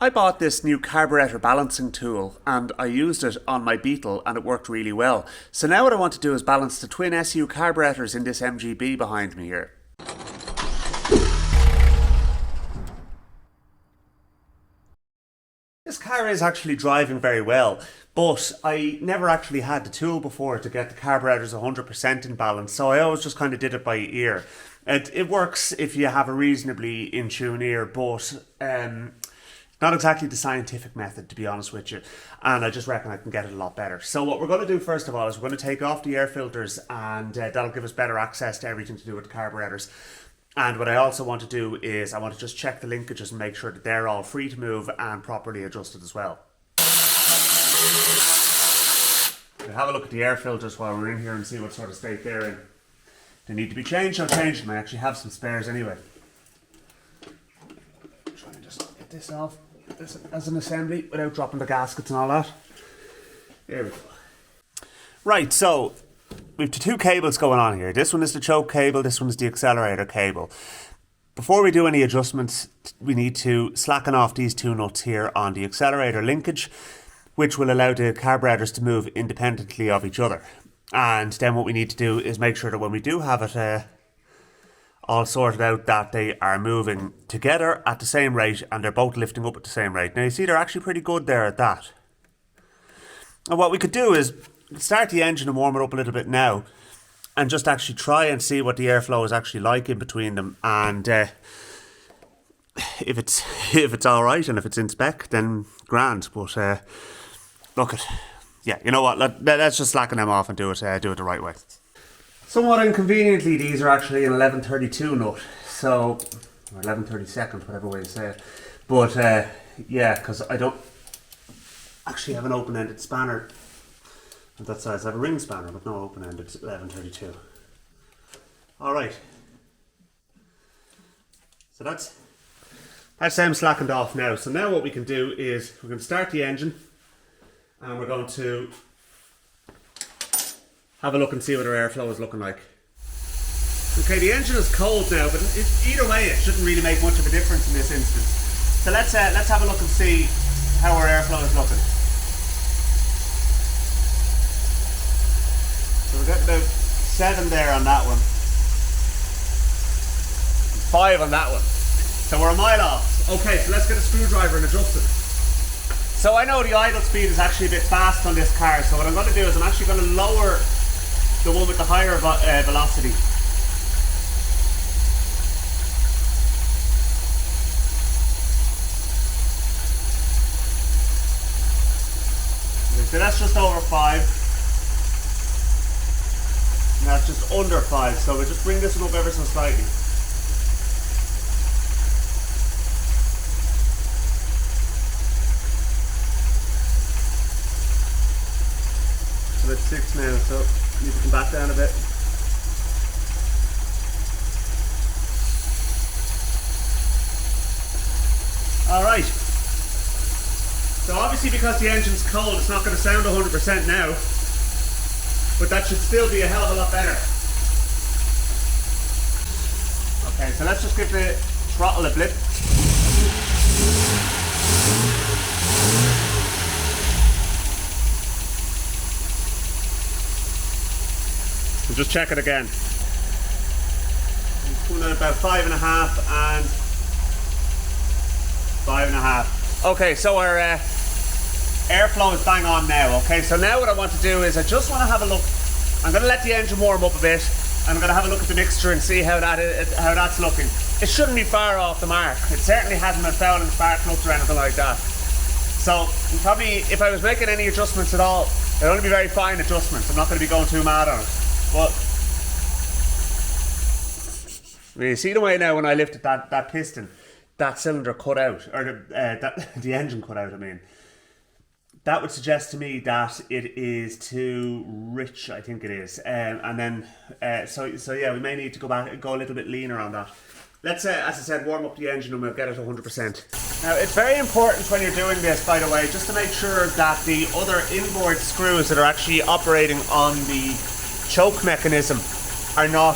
I bought this new carburetor balancing tool and I used it on my Beetle and it worked really well. So now what I want to do is balance the twin SU carburetors in this MGB behind me here. This car is actually driving very well, but I never actually had the tool before to get the carburetors 100% in balance, so I always just kind of did it by ear. It works if you have a reasonably in tune ear, but not exactly the scientific method, to be honest with you, and I just reckon I can get it a lot better. So what we're going to do first of all is we're going to take off the air filters, and that'll give us better access to everything to do with the carburetors. And what I also want to do is I want to just check the linkages and make sure that they're all free to move and properly adjusted as well. We'll have a look at the air filters while we're in here and see what sort of state they're in. They need to be changed. I'll change them. I actually have some spares anyway. Try and just get this off as an assembly without dropping the gaskets and all that. There we go. Right, so we've two cables going on here. This one is the choke cable, this one is the accelerator cable. Before we do any adjustments, we need to slacken off these two nuts here on the accelerator linkage, which will allow the carburetors to move independently of each other. And then what we need to do is make sure that when we do have it all sorted out, that they are moving together at the same rate and they're both lifting up at the same rate. Now you see they're actually pretty good there at that. And what we could do is start the engine and warm it up a little bit now and just actually try and see what the airflow is actually like in between them, and if it's all right and if it's in spec, then grand. But look at, yeah, you know what, let's just slacken them off and do it the right way. Somewhat inconveniently, these are actually an 1132 nut, so, or 1132nd, whatever way you say it. But yeah, because I don't actually have an open-ended spanner at that size. I have a ring spanner but no open-ended 1132. Alright. So that's them slackened off now. So now what we can do is we're going to start the engine and we're going to have a look and see what our airflow is looking like. Okay, the engine is cold now, but either way it shouldn't really make much of a difference in this instance. So let's have a look and see how our airflow is looking. So we're getting about 7 there on that one, 5 on that one. So we're a mile off. Okay, so let's get a screwdriver and adjust it. So I know the idle speed is actually a bit fast on this car, so what I'm going to do is I'm actually going to lower the one with the higher velocity. Okay, so that's just over 5. And that's just under 5, so we'll just bring this one up ever so slightly. So it's 6 now, so need to come back down a bit. Alright. So obviously because the engine's cold, it's not going to sound 100% now, but that should still be a hell of a lot better. Okay, so let's just give the throttle a blip. We'll just check it again. It's coming out about 5.5 and 5.5. Okay, so our airflow is bang on now. Okay, so now what I want to do is I just want to have a look. I'm going to let the engine warm up a bit. I'm going to have a look at the mixture and see how that's looking. It shouldn't be far off the mark. It certainly hasn't been fouling spark plugs or anything like that. So probably if I was making any adjustments at all, it'd only be very fine adjustments. I'm not going to be going too mad on it. But you see the way now when I lifted that piston, that cylinder cut out, or the engine cut out, I mean. That would suggest to me that it is too rich, I think it is. And then, so yeah, we may need to go a little bit leaner on that. Let's, as I said, warm up the engine and we'll get it 100%. Now, it's very important when you're doing this, by the way, just to make sure that the other inboard screws that are actually operating on the choke mechanism are not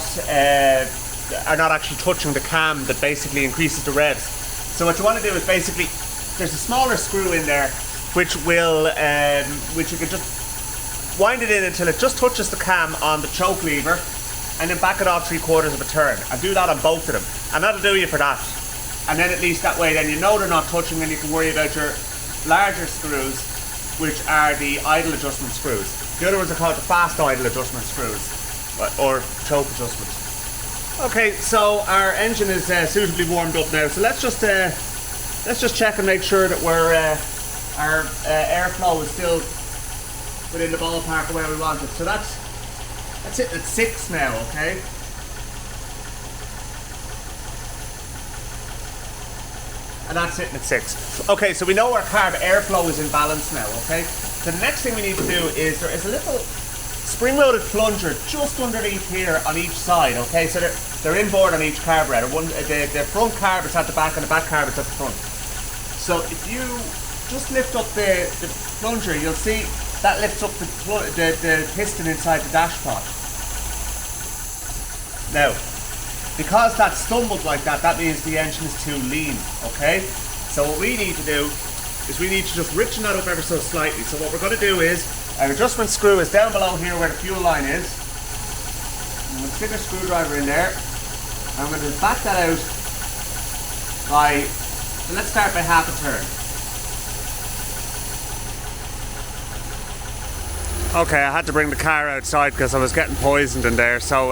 actually touching the cam that basically increases the revs. So what you want to do is basically there's a smaller screw in there which you can just wind it in until it just touches the cam on the choke lever, and then back it off 3/4 of a turn, and do that on both of them, and that'll do you for that. And then at least that way then you know they're not touching, and you can worry about your larger screws, which are the idle adjustment screws. The other ones are called the fast idle adjustment screws, or choke adjustment. Okay, so our engine is suitably warmed up now, so let's just check and make sure that our airflow is still within the ballpark of where we want it. So that's it at 6 now, okay? And that's sitting at 6. Okay, so we know our carb airflow is in balance now, okay? So the next thing we need to do is there is a little spring-loaded plunger just underneath here on each side, okay? So they're inboard on each carburetor. The front carb is at the back and the back carb is at the front. So if you just lift up the plunger, you'll see that lifts up the piston inside the dash pod. Now, because that stumbled like that, that means the engine is too lean, okay? So what we need to do is we need to just richen that up ever so slightly. So what we're going to do is, our adjustment screw is down below here where the fuel line is. I'm going to stick a screwdriver in there. I'm going to back that out by, so let's start by half a turn. Okay, I had to bring the car outside because I was getting poisoned in there, so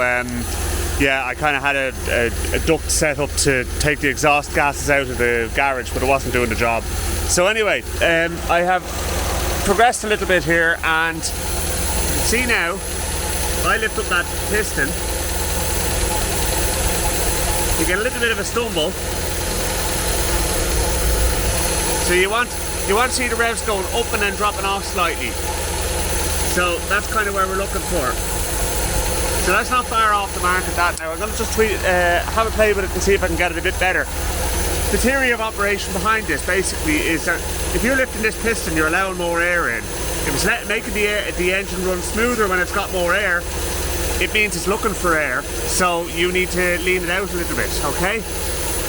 yeah, I kind of had a duct set up to take the exhaust gases out of the garage, but it wasn't doing the job. So anyway, I have progressed a little bit here, and you can see now, if I lift up that piston, you get a little bit of a stumble. So you want to see the revs going up and then dropping off slightly. So that's kind of where we're looking for. So that's not far off the mark at that now. I'm going to just have a play with it and see if I can get it a bit better. The theory of operation behind this basically is that if you're lifting this piston, you're allowing more air in. If it's making the engine run smoother when it's got more air, it means it's looking for air. So you need to lean it out a little bit, okay?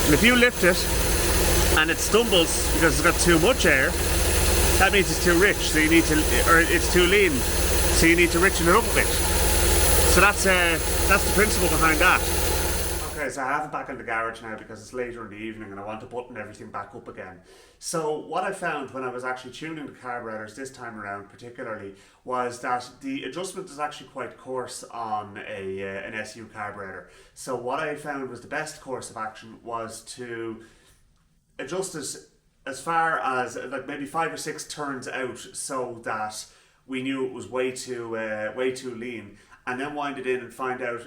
And if you lift it and it stumbles because it's got too much air, that means it's too rich. So you need to, or it's too lean. So you need to richen it up a bit. So that's the principle behind that. Okay, so I have it back in the garage now because it's later in the evening and I want to button everything back up again. So what I found when I was actually tuning the carburetors this time around particularly was that the adjustment is actually quite coarse on an SU carburetor. So what I found was the best course of action was to adjust this as far as like maybe 5 or 6 turns out so that we knew it was way too lean, and then wind it in and find out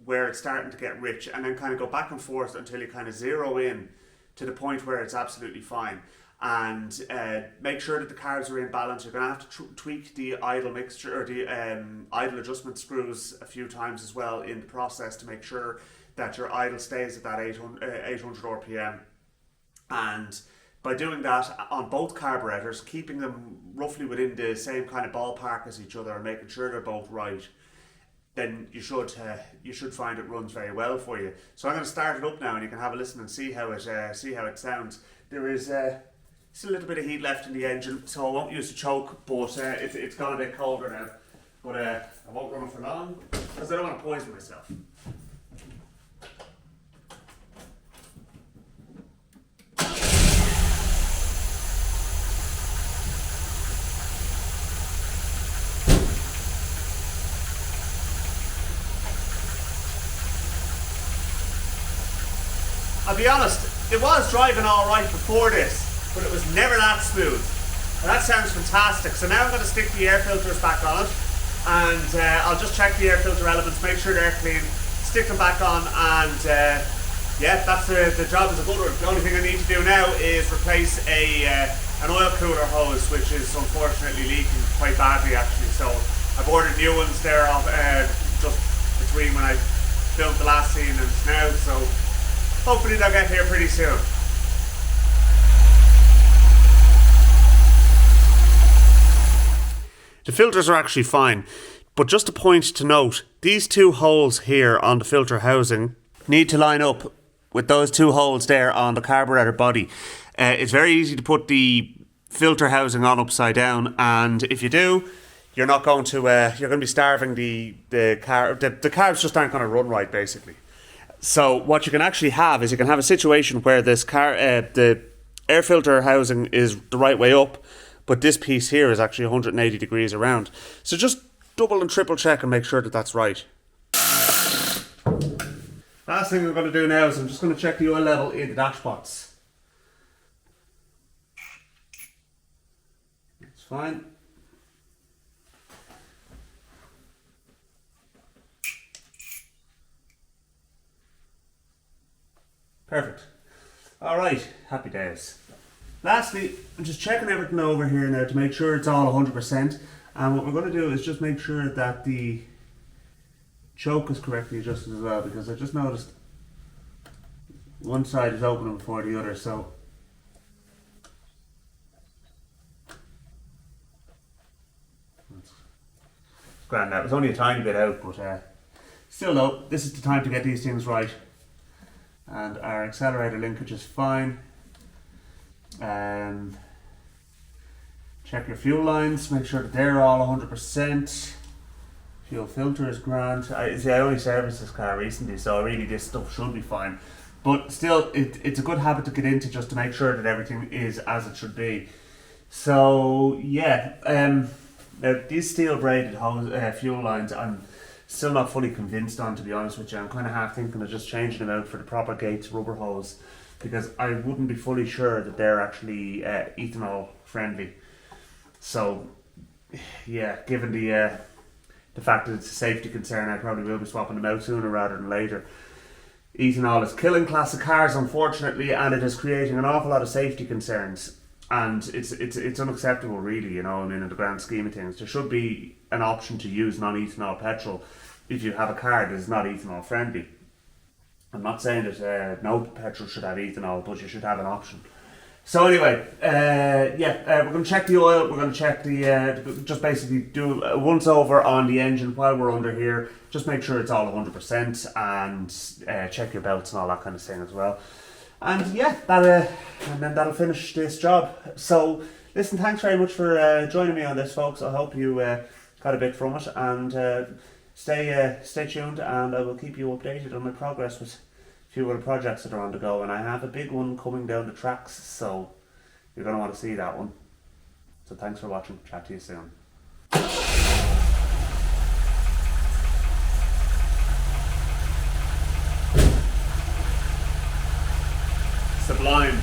where it's starting to get rich, and then kind of go back and forth until you kind of zero in to the point where it's absolutely fine, and make sure that the carbs are in balance. You're going to have to tweak the idle mixture or the idle adjustment screws a few times as well in the process to make sure that your idle stays at that 800 RPM. And by doing that on both carburetors, keeping them roughly within the same kind of ballpark as each other and making sure they're both right, then you should find it runs very well for you. So I'm going to start it up now, and you can have a listen and see how it sounds. There is still a little bit of heat left in the engine, so I won't use the choke, but it's gone a bit colder now. But I won't run it for long because I don't want to poison myself. I'll be honest, it was driving alright before this, but it was never that smooth. And that sounds fantastic. So now I'm going to stick the air filters back on it, and I'll just check the air filter elements, make sure they're clean, stick them back on, and yeah, that's the job is a good one. The only thing I need to do now is replace an oil cooler hose, which is unfortunately leaking quite badly actually. So I've ordered new ones there just between when I filmed the last scene and now, so hopefully they'll get here pretty soon. The filters are actually fine, but just a point to note, these 2 holes here on the filter housing need to line up with those 2 holes there on the carburetor body. It's very easy to put the filter housing on upside down, and if you do, you're not going to you're going to be starving the car. The carbs just aren't going to run right, basically. So what you can actually have is you can have a situation where this the air filter housing is the right way up, but this piece here is actually 180 degrees around. So just double and triple check and make sure that that's right. Last thing I'm going to do now is I'm just going to check the oil level in the dash pots. It's fine. Perfect. Alright, happy days. Lastly, I'm just checking everything over here now to make sure it's all 100%. And what we're going to do is just make sure that the choke is correctly adjusted as well, because I just noticed one side is opening before the other, so it's grand. That was only a tiny bit out, but still though, this is the time to get these things right. And our accelerator linkage is fine. Check your fuel lines, make sure that they're all 100%. Fuel filter is grand. I only serviced this car recently, so really this stuff should be fine. But still, it's a good habit to get into just to make sure that everything is as it should be. So yeah, now these steel braided fuel lines, I'm still not fully convinced on, to be honest with you. I'm kind of half thinking of just changing them out for the proper Gates rubber hose, because I wouldn't be fully sure that they're actually ethanol friendly. So yeah, given the fact that it's a safety concern, I probably will be swapping them out sooner rather than later. Ethanol is killing classic cars, unfortunately, and it is creating an awful lot of safety concerns. And it's unacceptable, really, you know, I mean, in the grand scheme of things. There should be an option to use non-ethanol petrol if you have a car that is not ethanol friendly. I'm not saying that no petrol should have ethanol, but you should have an option. So anyway, we're going to check the oil, we're going to check the, just basically do a once over on the engine while we're under here. Just make sure it's all 100% and check your belts and all that kind of thing as well. And yeah, and then that'll finish this job. So listen, thanks very much for joining me on this, folks. I hope you got a bit from it, and stay tuned, and I will keep you updated on my progress with a few other projects that are on the go, and I have a big one coming down the tracks, so you're going to want to see that one. So thanks for watching, chat to you soon. Sublime.